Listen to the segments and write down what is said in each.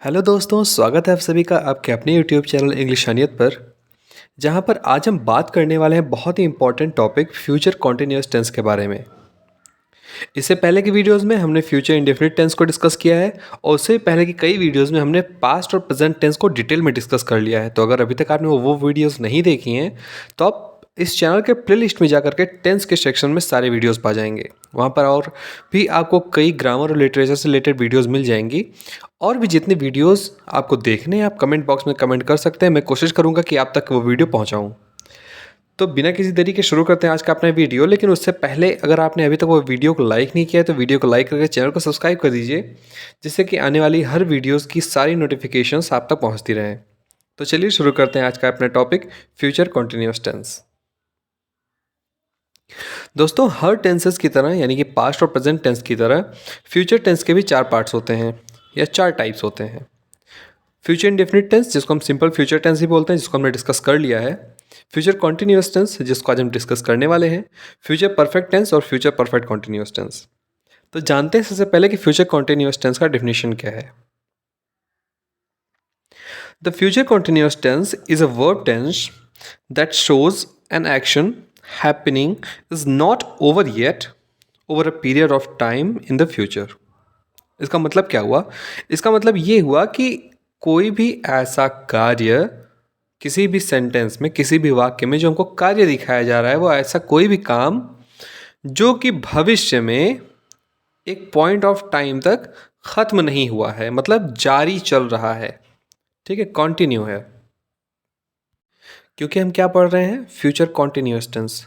Hello दोस्तों, स्वागत है आप सभी का आपके अपने यूट्यूब चैनल इंग्लिशानियत पर। जहां पर आज हम बात करने वाले हैं बहुत ही important topic future continuous tense के बारे में। इससे पहले की वीडियोस में हमने फ्यूचर इंडेफिनिट टेंस को डिस्कस किया है और उससे पहले की कई वीडियोस में हमने पास्ट और प्रेजेंट टेंस को डिटेल में डिस्कस कर लिया है। तो अगर अभी तक आपने वो वीडियोस नहीं देखी हैं तो आप इस चैनल के प्लेलिस्ट में जाकर के टेंस के सेक्शन में सारे वीडियोस पा जाएंगे। वहाँ पर और भी आपको कई ग्रामर और लिटरेचर से रिलेटेड वीडियोस मिल जाएंगी। और भी जितने वीडियोस आपको देखने हैं आप कमेंट बॉक्स में कमेंट कर सकते हैं। मैं कोशिश करूँगा कि आप तक वो वीडियो पहुँचाऊँ। तो बिना किसी देरी के शुरू करते हैं आज का अपना वीडियो। लेकिन उससे पहले अगर आपने अभी तक वो वीडियो को लाइक नहीं किया है तो वीडियो को लाइक करके चैनल को सब्सक्राइब कर दीजिए, जिससे कि आने वाली हर वीडियोस की सारी नोटिफिकेशंस आप तक पहुंचती रहें। तो चलिए शुरू करते हैं आज का अपना टॉपिक फ्यूचर कॉन्टिन्यूअस टेंस। दोस्तों, हर टेंसेस की तरह यानी कि पास्ट और प्रेजेंट टेंस की तरह फ्यूचर टेंस के भी चार पार्ट्स होते हैं या चार टाइप्स होते हैं। फ्यूचर इंडेफिनिट टेंस, जिसको हम सिंपल फ्यूचर टेंस भी बोलते हैं, जिसको हमने डिस्कस कर लिया है। फ्यूचर कॉन्टिन्यूअस टेंस, जिसको आज हम डिस्कस करने वाले हैं। फ्यूचर परफेक्ट टेंस और फ्यूचर परफेक्ट कॉन्टिन्यूअस टेंस। तो जानते हैं सबसे पहले कि फ्यूचर कॉन्टिन्यूअस टेंस का डेफिनेशन क्या है। The future continuous tense is a verb tense that shows an action happening is not over yet over a period of time in the future. इसका मतलब क्या हुआ? इसका मतलब ये हुआ कि कोई भी ऐसा कार्य किसी भी सेंटेंस में, किसी भी वाक्य में जो हमको कार्य दिखाया जा रहा है, वो ऐसा कोई भी काम जो कि भविष्य में एक पॉइंट ऑफ टाइम तक खत्म नहीं हुआ है, मतलब जारी चल रहा है। ठीक है, कॉन्टिन्यू है। क्योंकि हम क्या पढ़ रहे हैं? Future continuous tense.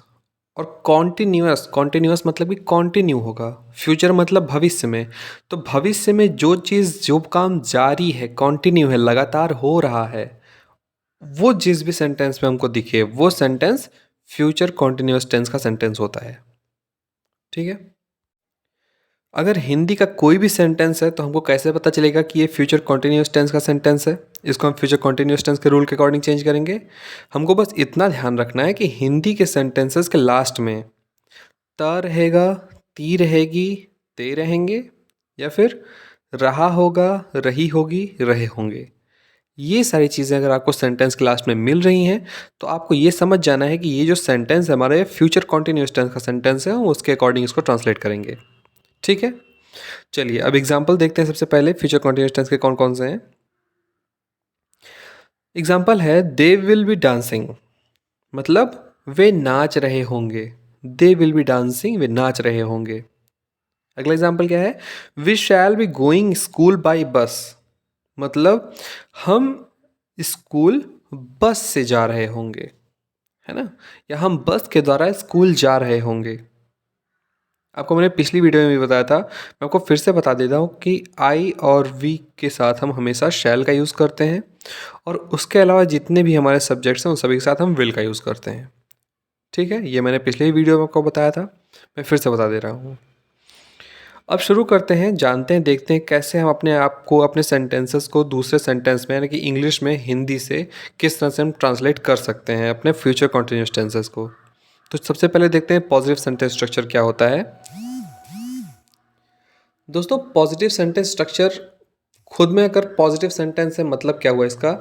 और कॉन्टिन्यूअस, कॉन्टिन्यूअस मतलब कि कॉन्टिन्यू होगा। फ्यूचर मतलब भविष्य में। तो भविष्य में जो चीज़, जो काम जारी है, कॉन्टिन्यू है, लगातार हो रहा है, वो जिस भी सेंटेंस में हमको दिखे वो सेंटेंस फ्यूचर कॉन्टिन्यूअस टेंस का सेंटेंस होता है। ठीक है। अगर हिंदी का कोई भी सेंटेंस है तो हमको कैसे पता चलेगा कि ये फ्यूचर कॉन्टिन्यूअस टेंस का सेंटेंस है? इसको हम फ्यूचर कॉन्टिन्यूअस टेंस के रूल के अकॉर्डिंग चेंज करेंगे। हमको बस इतना ध्यान रखना है कि हिंदी के सेंटेंसेस के लास्ट में त रहेगा, ती रहेगी, ते रहेंगे, या फिर रहा होगा, रही होगी, रहे होंगे। ये सारी चीज़ें अगर आपको सेंटेंस के लास्ट में मिल रही हैं तो आपको ये समझ जाना है कि ये जो सेंटेंस है हमारा, ये फ्यूचर कॉन्टिन्यूअस टेंस का सेंटेंस है, हम उसके अकॉर्डिंग इसको ट्रांसलेट करेंगे। ठीक है। चलिए अब एग्जाम्पल देखते हैं। सबसे पहले फ्यूचर कॉन्टिन्यूअस टेंस के कौन कौन से हैं। एग्जाम्पल है दे विल बी डांसिंग, मतलब वे नाच रहे होंगे। दे विल बी डांसिंग, वे नाच रहे होंगे। अगला एग्जाम्पल क्या है? We shall be going school by bus, मतलब हम स्कूल बस से जा रहे होंगे, है ना, या हम बस के द्वारा स्कूल जा रहे होंगे। आपको मैंने पिछली वीडियो में भी बताया था, मैं आपको फिर से बता देता हूँ कि आई और वी के साथ हम हमेशा शैल का यूज़ करते हैं, और उसके अलावा जितने भी हमारे सब्जेक्ट्स हैं उन सभी के साथ हम विल का यूज़ करते हैं। ठीक है, ये मैंने पिछले वीडियो में आपको बताया था, मैं फिर से बता दे रहा हूँ। अब शुरू करते हैं, जानते हैं, देखते हैं कैसे हम अपने आप को, अपने सेंटेंसेस को दूसरे सेंटेंस में यानी कि इंग्लिश में हिंदी से किस तरह से हम ट्रांसलेट कर सकते हैं अपने फ्यूचर कॉन्टिन्यूअस टेंसेस को। तो सबसे पहले देखते हैं पॉजिटिव सेंटेंस स्ट्रक्चर क्या होता है। दोस्तों, पॉजिटिव सेंटेंस स्ट्रक्चर खुद में अगर पॉजिटिव सेंटेंस है, मतलब क्या हुआ इसका?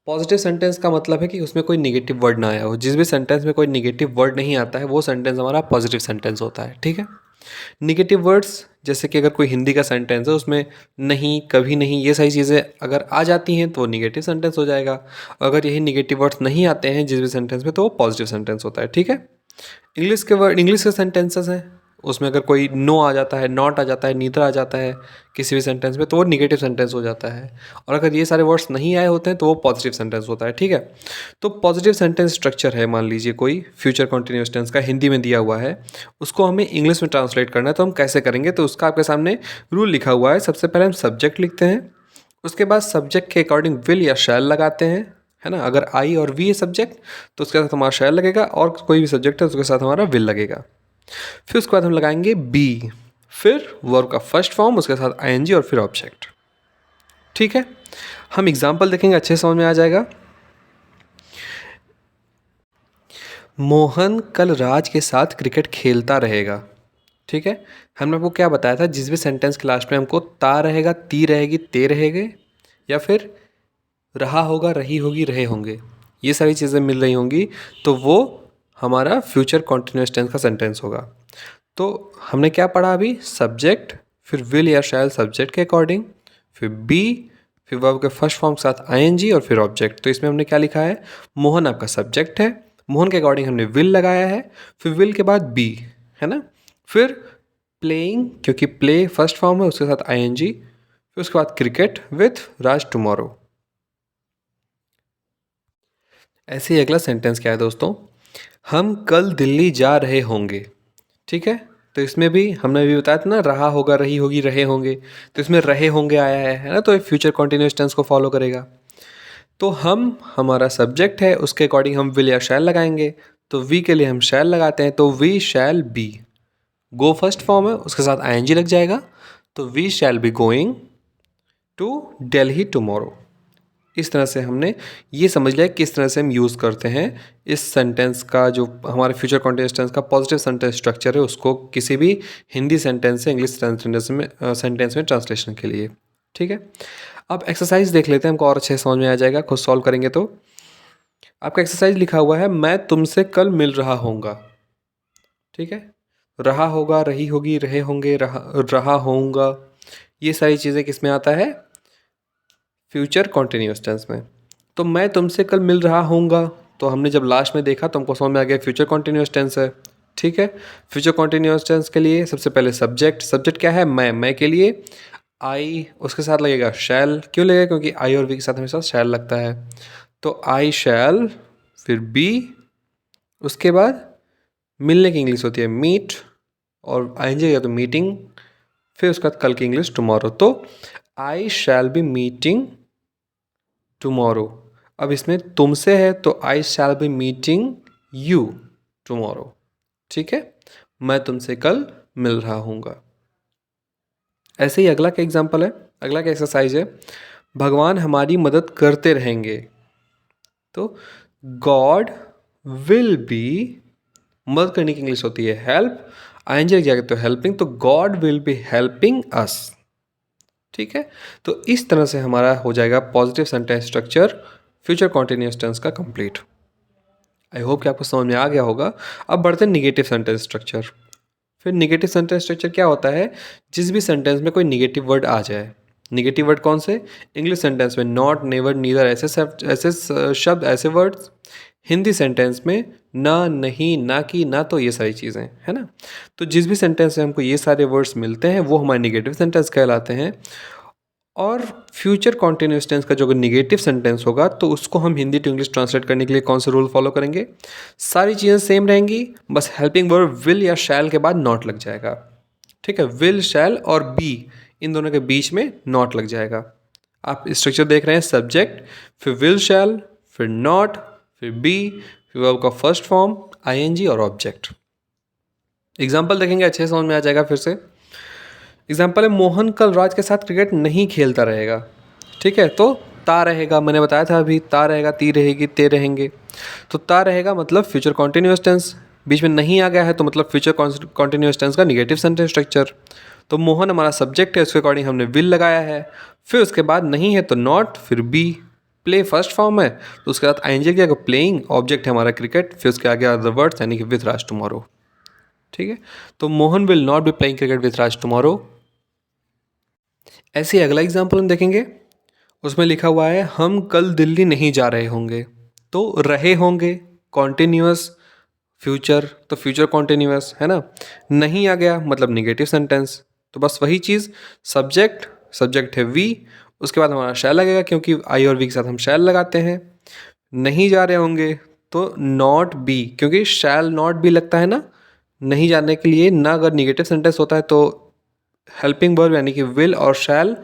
पॉजिटिव सेंटेंस का मतलब है कि उसमें कोई निगेटिव वर्ड ना आया हो। जिस भी सेंटेंस में कोई निगेटिव वर्ड नहीं आता है वो सेंटेंस हमारा पॉजिटिव सेंटेंस होता है। ठीक है। निगेटिव वर्ड्स, जैसे कि अगर कोई हिंदी का सेंटेंस है उसमें नहीं, कभी नहीं, ये सारी चीज़ें अगर आ जाती हैं तो निगेटिव सेंटेंस हो जाएगा। अगर यही निगेटिव वर्ड्स नहीं आते हैं जिस भी सेंटेंस में तो वो पॉजिटिव सेंटेंस होता है। ठीक है। इंग्लिश के सेंटेंसेस हैं, उसमें अगर कोई नो आ जाता है, नॉट आ जाता है, नीदर आ जाता है किसी भी सेंटेंस में तो वो निगेटिव सेंटेंस हो जाता है। और अगर ये सारे वर्ड्स नहीं आए होते हैं तो वो पॉजिटिव सेंटेंस होता है। ठीक है। तो पॉजिटिव सेंटेंस स्ट्रक्चर है, मान लीजिए कोई फ्यूचर कॉन्टिन्यूअस टेंस का हिंदी में दिया हुआ है, उसको हमें इंग्लिश में ट्रांसलेट करना है, तो हम कैसे करेंगे? तो उसका आपके सामने रूल लिखा हुआ है। सबसे पहले हम सब्जेक्ट लिखते हैं, उसके बाद सब्जेक्ट के अकॉर्डिंग विल या शैल लगाते हैं, है ना। अगर आई और वी है सब्जेक्ट तो उसके साथ हमारा शैल लगेगा, और कोई भी सब्जेक्ट है उसके साथ हमारा विल लगेगा। फिर उसके बाद हम लगाएंगे बी, फिर वर्ब का फर्स्ट फॉर्म, उसके साथ आईएनजी और फिर ऑब्जेक्ट। ठीक है। हम एग्जाम्पल देखेंगे, अच्छे समझ में आ जाएगा। मोहन कल राज के साथ क्रिकेट खेलता रहेगा। ठीक है। हमने आपको क्या बताया था? जिस भी सेंटेंस के लास्ट में हमको ता रहेगा, ती रहेगी, ते रहेंगे, या फिर रहा होगा, रही होगी, रहे होंगे, ये सारी चीज़ें मिल रही होंगी, तो वो हमारा फ्यूचर कॉन्टिन्यूस टेंस का सेंटेंस होगा। तो हमने क्या पढ़ा अभी? सब्जेक्ट, फिर विल या शैल सब्जेक्ट के अकॉर्डिंग, फिर बी, फिर वर्ब के फर्स्ट फॉर्म के साथ आईएनजी और फिर ऑब्जेक्ट। तो इसमें हमने क्या लिखा है? मोहन आपका सब्जेक्ट है, मोहन के अकॉर्डिंग हमने विल लगाया है, फिर विल के बाद बी, है ना। फिर प्लेइंग, क्योंकि प्ले फर्स्ट फॉर्म है, उसके साथ आईएनजी, फिर उसके बाद क्रिकेट विथ राज टुमारो। ऐसे ही अगला सेंटेंस क्या है दोस्तों? हम कल दिल्ली जा रहे होंगे। ठीक है, तो इसमें भी हमने अभी बताया था ना, रहा होगा, रही होगी, रहे होंगे, तो इसमें रहे होंगे आया है ना, तो ये फ्यूचर कॉन्टिन्यूस टेंस को फॉलो करेगा। तो हम, हमारा सब्जेक्ट है, उसके अकॉर्डिंग हम विल या शैल लगाएंगे। तो वी के लिए हम शैल लगाते हैं, तो we shall be. Go first form है, उसके साथ आईएनजी लग जाएगा, तो we shall be going to Delhi tomorrow. इस तरह से हमने ये समझ लिया किस तरह से हम यूज़ करते हैं इस सेंटेंस का, जो हमारे फ्यूचर कॉन्टिन्यूस टेंस का पॉजिटिव सेंटेंस स्ट्रक्चर है, उसको किसी भी हिंदी सेंटेंस से इंग्लिश सेंटेंस में ट्रांसलेशन के लिए। ठीक है, अब एक्सरसाइज देख लेते हैं, हमको और अच्छे से समझ में आ जाएगा खुद सॉल्व करेंगे। तो आपका एक्सरसाइज लिखा हुआ है, मैं तुमसे कल मिल रहा होऊंगा। ठीक है, रहा होगा, रही होगी, रहे होंगे, रहा होऊंगा, ये सारी चीज़ें किस में आता है? फ्यूचर कॉन्टिन्यूस टेंस में। तो मैं तुमसे कल मिल रहा होऊंगा, तो हमने जब लास्ट में देखा तो हमको समझ में आ गया फ्यूचर कॉन्टिन्यूस टेंस है। ठीक है, फ्यूचर कॉन्टिन्यूस टेंस के लिए सबसे पहले सब्जेक्ट, सब्जेक्ट क्या है? मैं के लिए आई, उसके साथ लगेगा शैल। क्यों लगेगा? क्योंकि आई और वी के साथ हमेशा शैल लगता है। तो आई शैल, फिर बी, उसके बाद मिलने की इंग्लिश होती है मीट, और आएंगे तो मीटिंग, फिर उसके बाद कल की इंग्लिश टुमारो। तो I shall be meeting tomorrow. अब इसमें तुमसे है, तो I shall be meeting you tomorrow. ठीक है, मैं तुमसे कल मिल रहा हूँगा। ऐसे ही अगला का एग्जाम्पल है, अगला का एक्सरसाइज है, भगवान हमारी मदद करते रहेंगे। तो गॉड विल बी, मदद करने की इंग्लिश होती है हेल्प, आईएनजी लग जाएगा तो हेल्पिंग, तो God will be helping us. ठीक है, तो इस तरह से हमारा हो जाएगा positive sentence structure future continuous tense का कंप्लीट। आई होप कि आपको समझ में आ गया होगा। अब बढ़ते हैं निगेटिव सेंटेंस स्ट्रक्चर। फिर निगेटिव सेंटेंस स्ट्रक्चर क्या होता है? जिस भी सेंटेंस में कोई निगेटिव वर्ड आ जाए। निगेटिव वर्ड कौन से? इंग्लिश सेंटेंस में नॉट, नेवर, नीदर, ऐसे शब्द, ऐसे वर्ड्स। हिंदी सेंटेंस में ना, नहीं, ना की, ना तो, ये सारी चीज़ें, है ना। तो जिस भी सेंटेंस में हमको ये सारे वर्ड्स मिलते हैं वो हमारे निगेटिव सेंटेंस कहलाते हैं। और फ्यूचर कॉन्टिन्यूस टेंस का जो निगेटिव सेंटेंस होगा तो उसको हम हिंदी टू इंग्लिश ट्रांसलेट करने के लिए कौन से रूल फॉलो करेंगे? सारी चीज़ें सेम रहेंगी, बस हेल्पिंग वर्ब विल या शैल के बाद नॉट लग जाएगा। ठीक है, विल, शैल और बी, इन दोनों के बीच में नॉट लग जाएगा। आप स्ट्रक्चर देख रहे हैं, सब्जेक्ट, फिर विल शैल, फिर नॉट, फिर बी, फिर वर्ब का फर्स्ट फॉर्म, आईएनजी और ऑब्जेक्ट। एग्जाम्पल देखेंगे, अच्छे से समझ में आ जाएगा। फिर से एग्जाम्पल है, मोहन कल राज के साथ क्रिकेट नहीं खेलता रहेगा। ठीक है, तो ता रहेगा, मैंने बताया था अभी, ता रहेगा, ती रहेगी, ते रहेंगे। तो ता रहेगा मतलब फ्यूचर कॉन्टिन्यूस टेंस, बीच में नहीं आ गया है तो मतलब फ्यूचर कॉन्टिन्यूस टेंस का निगेटिव सेंटेंस स्ट्रक्चर। तो मोहन हमारा सब्जेक्ट है, उसके अकॉर्डिंग हमने विल लगाया है, फिर उसके बाद नहीं है तो नॉट, फिर बी, प्ले फर्स्ट फॉर्म है तो उसके बाद आईएनजी क्या, प्लेइंग, ऑब्जेक्ट है हमारा क्रिकेट, फिर उसके आगे अदर वर्ड्स यानी कि विथ राज टुमारो। ठीक है, तो Mohan will not be playing cricket with Raj tomorrow. ऐसे ही अगला एग्जाम्पल हम देखेंगे, उसमें लिखा हुआ है, हम कल दिल्ली नहीं जा रहे होंगे। तो रहे होंगे कॉन्टिन्यूअस, फ्यूचर तो फ्यूचर कॉन्टिन्यूअस, है ना। नहीं आ गया मतलब निगेटिव सेंटेंस, तो बस वही चीज़, सब्जेक्ट, सब्जेक्ट है वी, उसके बाद हमारा शैल लगेगा क्योंकि आई और वी के साथ हम शैल लगाते हैं। नहीं जा रहे होंगे तो नॉट बी, क्योंकि शैल नॉट बी लगता है ना नहीं जाने के लिए ना, अगर निगेटिव सेंटेंस होता है तो हेल्पिंग वर्ब यानी कि विल और शैल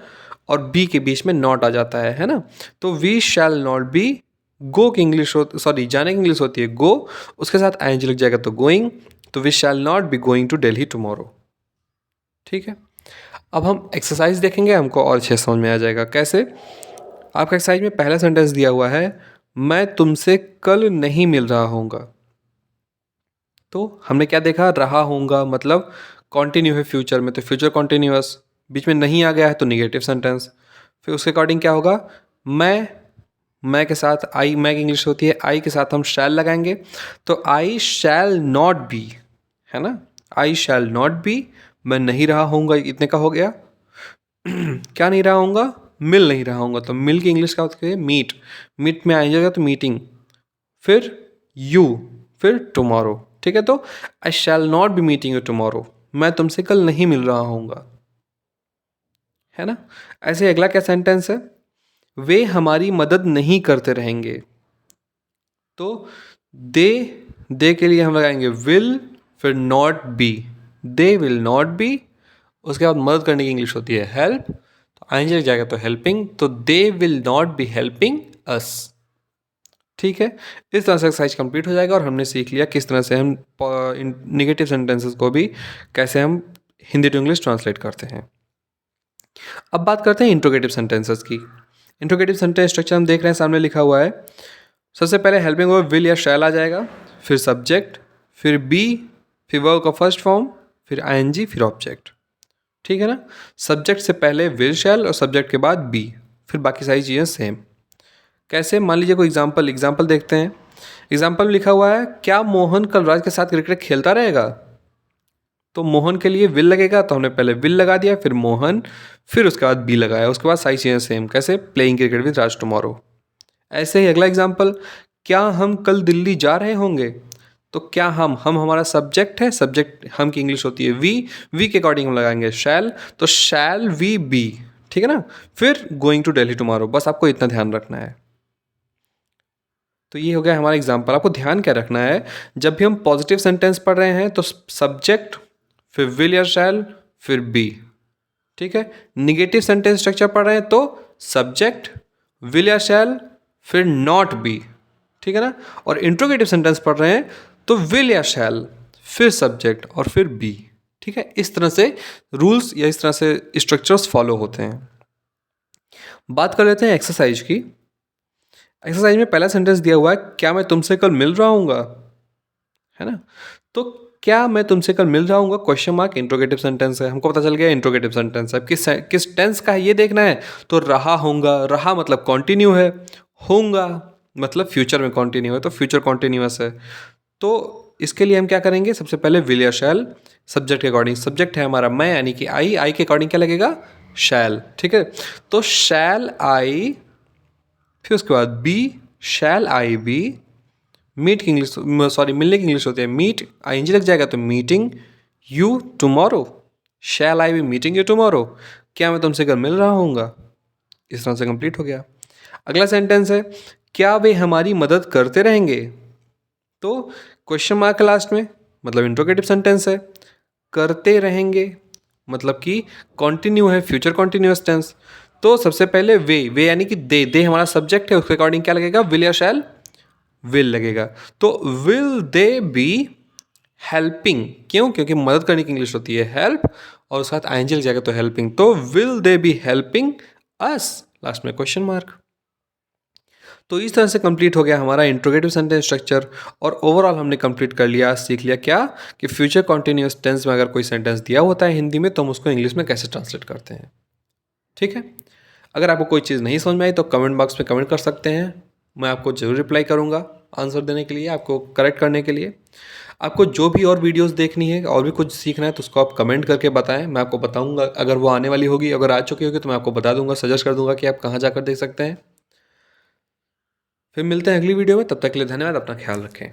और बी के बीच में नॉट आ जाता है ना। तो वी शैल नॉट बी, गो की इंग्लिश सॉरी जाने की इंग्लिश होती है गो, उसके साथ आईएनजी लग जाएगा तो गोइंग, तो we shall not be going to Delhi tomorrow. ठीक है, अब हम एक्सरसाइज देखेंगे, हमको और अच्छे समझ में आ जाएगा कैसे। आपका एक्सरसाइज में पहला सेंटेंस दिया हुआ है, मैं तुमसे कल नहीं मिल रहा होऊंगा। तो हमने क्या देखा, रहा होऊंगा मतलब कॉन्टिन्यू है फ्यूचर में, तो फ्यूचर कॉन्टिन्यूअस, बीच में नहीं आ गया है तो निगेटिव सेंटेंस। फिर उसके अकॉर्डिंग क्या होगा, मैं के साथ आई, मैं की इंग्लिश होती है आई के साथ हम शैल लगाएंगे, तो आई शैल नॉट बी, है ना, आई शैल नॉट बी, मैं नहीं रहा होऊंगा, इतने का हो गया। क्या नहीं रहा होऊंगा, मिल नहीं रहा होऊंगा, तो मिल की इंग्लिश क्या होती है, मीट, मीट में आ जाएगा तो मीटिंग, फिर यू, फिर टुमारो, ठीक है। तो I shall not be meeting you tomorrow, मैं तुमसे कल नहीं मिल रहा होऊंगा, है ना। ऐसे अगला क्या सेंटेंस है, वे हमारी मदद नहीं करते रहेंगे, तो दे के लिए हम लगाएंगे विल, फिर not be, they will not be, उसके बाद मदद करने की इंग्लिश होती है हेल्प, तो आएंगे लग जाएगा तो हेल्पिंग, तो they will not be helping us, ठीक है। इस तरह से एक्सरसाइज कंप्लीट हो जाएगा और हमने सीख लिया किस तरह से हम निगेटिव सेंटेंसेस को भी कैसे हम हिंदी टू इंग्लिश ट्रांसलेट करते हैं। अब बात करते हैं इंट्रोगेटिव सेंटेंसेस की। इंट्रोगेटिव सेंटेंस स्ट्रक्चर हम देख रहे हैं, सामने लिखा हुआ है। सबसे पहले हेल्पिंग वर्ब विल या शैल आ जाएगा, फिर सब्जेक्ट, फिर बी, फिर वर्ब का फर्स्ट फॉर्म, फिर आईएनजी, फिर ऑब्जेक्ट, ठीक है ना। सब्जेक्ट से पहले विल शैल और सब्जेक्ट के बाद बी, फिर बाकी सारी चीज़ें सेम। कैसे, मान लीजिए कोई एग्जाम्पल देखते हैं। एग्जाम्पल में लिखा हुआ है, क्या मोहन कल राज के साथ क्रिकेट खेलता रहेगा, तो मोहन के लिए विल लगेगा, तो हमने पहले विल लगा दिया, फिर मोहन, फिर उसके बाद बी लगाया, उसके बाद सारी चीज़ें सेम। कैसे, playing cricket with Raj tomorrow. ऐसे ही अगला एग्जाम्पल, क्या हम कल दिल्ली जा रहे होंगे, तो क्या हम हमारा सब्जेक्ट है, सब्जेक्ट हम की इंग्लिश होती है वी के अकॉर्डिंग हम लगाएंगे शैल, तो शैल वी बी, ठीक है ना। फिर गोइंग टू दिल्ली टुमारो, बस आपको इतना ध्यान रखना है। तो ये हो गया हमारा एग्जाम्पल। आपको ध्यान क्या रखना है, जब भी हम पॉजिटिव सेंटेंस पढ़ रहे हैं तो सब्जेक्ट, फिर विल या शैल, फिर बी, ठीक है। निगेटिव सेंटेंस स्ट्रक्चर पढ़ रहे हैं तो सब्जेक्ट, विल या शैल, फिर नॉट बी, ठीक है ना। और इंट्रोगेटिव सेंटेंस पढ़ रहे हैं तो विल या शैल, फिर सब्जेक्ट और फिर बी, ठीक है। इस तरह से रूल्स या इस तरह से स्ट्रक्चर्स फॉलो होते हैं। बात कर लेते हैं एक्सरसाइज की। एक्सरसाइज में पहला सेंटेंस दिया हुआ है, क्या मैं तुमसे कल मिल रहा हूँगा, है ना। तो क्या मैं तुमसे कल मिल रहा हूँगा, क्वेश्चन मार्क, इंट्रोगेटिव सेंटेंस है, हमको पता चल गया इंट्रोगेटिव सेंटेंस है। किस टेंस का है ये देखना है, तो रहा होऊंगा, रहा मतलब कॉन्टिन्यू है, होऊंगा मतलब फ्यूचर में कॉन्टिन्यू है, तो फ्यूचर कॉन्टिन्यूअस है। तो इसके लिए हम क्या करेंगे, सबसे पहले विल या शैल, सब्जेक्ट के अकॉर्डिंग, सब्जेक्ट है हमारा मैं यानी कि आई के अकॉर्डिंग क्या लगेगा, शैल, ठीक है। तो शैल आई, फिर उसके बाद B, shell I B, meet की इंग्लिश, सॉरी मिलने की इंग्लिश होती है मीट, आईएनजी लग जाएगा तो meeting you tomorrow, shall I be meeting you tomorrow, क्या मैं तुमसे कल मिल रहा होऊंगा। इस तरह से कंप्लीट हो गया। अगला सेंटेंस है, क्या वे हमारी मदद करते रहेंगे, तो क्वेश्चन मार्क लास्ट में, मतलब इंट्रोगेटिव सेंटेंस है। करते रहेंगे मतलब कि कॉन्टिन्यू है, फ्यूचर कॉन्टिन्यूअस टेंस। तो सबसे पहले वे यानी कि दे हमारा सब्जेक्ट है, उसके अकॉर्डिंग क्या लगेगा, विल या शैल, विल लगेगा। तो विल दे बी हेल्पिंग, क्यों, क्योंकि मदद करने की इंग्लिश होती है हेल्प, और उसके साथ आईएनजी लग जाएगा तो हेल्पिंग, तो will they B helping us, last में क्वेश्चन मार्क। तो इस तरह से कंप्लीट हो गया हमारा इंट्रोगेटिव सेंटेंस स्ट्रक्चर, और ओवरऑल हमने कंप्लीट कर लिया, सीख लिया क्या, कि फ्यूचर कॉन्टिन्यूअस टेंस में अगर कोई सेंटेंस दिया होता है हिंदी में तो हम उसको इंग्लिश में कैसे ट्रांसलेट करते हैं, ठीक है। अगर आपको कोई चीज़ नहीं समझ में आई तो कमेंट बॉक्स में कमेंट कर सकते हैं, मैं आपको ज़रूर रिप्लाई करूँगा आंसर देने के लिए, आपको करेक्ट करने के लिए। आपको जो भी और वीडियोस देखनी है और भी कुछ सीखना है तो उसको आप कमेंट करके बताएं, मैं आपको बताऊंगा। अगर वो आने वाली होगी, अगर आ चुकी होगी तो मैं आपको बता दूंगा, सजेस्ट कर दूंगा कि आप कहाँ जाकर देख सकते हैं। फिर मिलते हैं अगली वीडियो में, तब तक के लिए धन्यवाद, अपना ख्याल रखें।